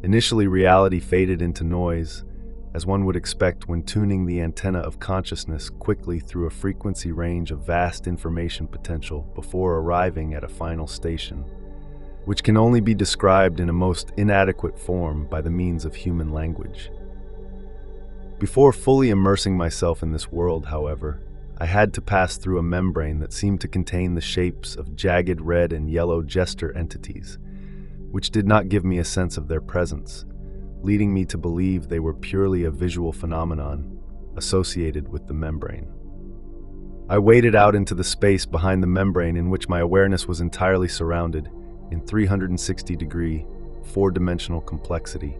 Initially, reality faded into noise, as one would expect when tuning the antenna of consciousness quickly through a frequency range of vast information potential before arriving at a final station, which can only be described in a most inadequate form by the means of human language. Before fully immersing myself in this world, however, I had to pass through a membrane that seemed to contain the shapes of jagged red and yellow jester entities, which did not give me a sense of their presence, leading me to believe they were purely a visual phenomenon associated with the membrane. I waded out into the space behind the membrane in which my awareness was entirely surrounded in 360-degree, four-dimensional complexity,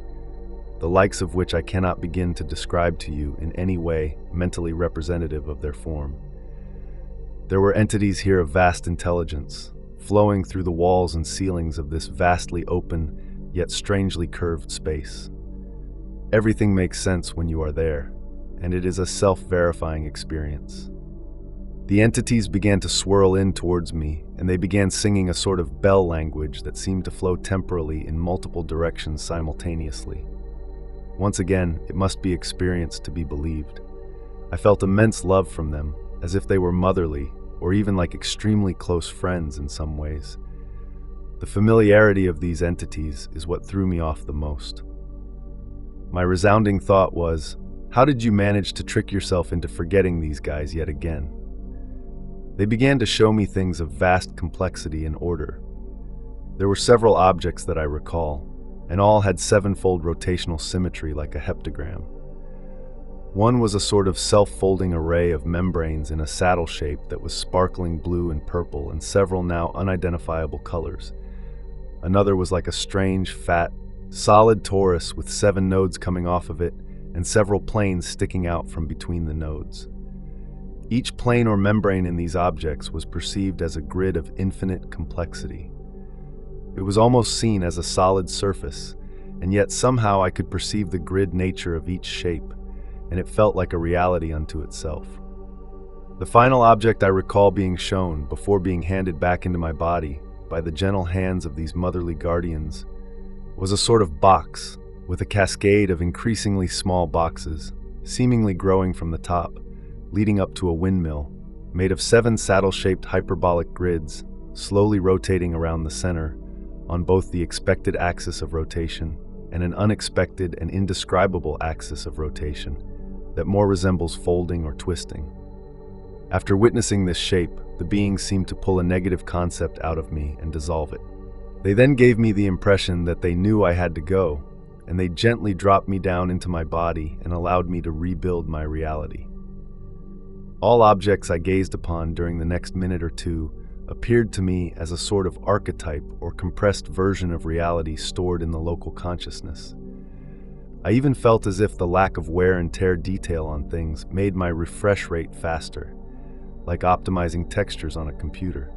the likes of which I cannot begin to describe to you in any way mentally representative of their form. There were entities here of vast intelligence, flowing through the walls and ceilings of this vastly open, yet strangely curved space. Everything makes sense when you are there, and it is a self-verifying experience. The entities began to swirl in towards me, and they began singing a sort of bell language that seemed to flow temporally in multiple directions simultaneously. Once again, it must be experienced to be believed. I felt immense love from them, as if they were motherly, or even like extremely close friends in some ways. The familiarity of these entities is what threw me off the most. My resounding thought was, how did you manage to trick yourself into forgetting these guys yet again? They began to show me things of vast complexity and order. There were several objects that I recall, and all had sevenfold rotational symmetry like a heptagram. One was a sort of self-folding array of membranes in a saddle shape that was sparkling blue and purple and several now unidentifiable colors. Another was like a strange, fat, solid torus with 7 nodes coming off of it and several planes sticking out from between the nodes. Each plane or membrane in these objects was perceived as a grid of infinite complexity. It was almost seen as a solid surface, and yet somehow I could perceive the grid nature of each shape, and it felt like a reality unto itself. The final object I recall being shown before being handed back into my body by the gentle hands of these motherly guardians was a sort of box with a cascade of increasingly small boxes, seemingly growing from the top, leading up to a windmill, made of 7 saddle-shaped hyperbolic grids, slowly rotating around the center, on both the expected axis of rotation and an unexpected and indescribable axis of rotation that more resembles folding or twisting. After witnessing this shape, the beings seemed to pull a negative concept out of me and dissolve it. They then gave me the impression that they knew I had to go, and they gently dropped me down into my body and allowed me to rebuild my reality. All objects I gazed upon during the next minute or two appeared to me as a sort of archetype or compressed version of reality stored in the local consciousness. I even felt as if the lack of wear and tear detail on things made my refresh rate faster, like optimizing textures on a computer.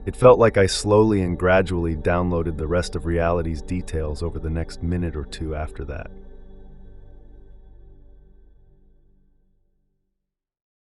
It felt like I slowly and gradually downloaded the rest of reality's details over the next minute or two after that.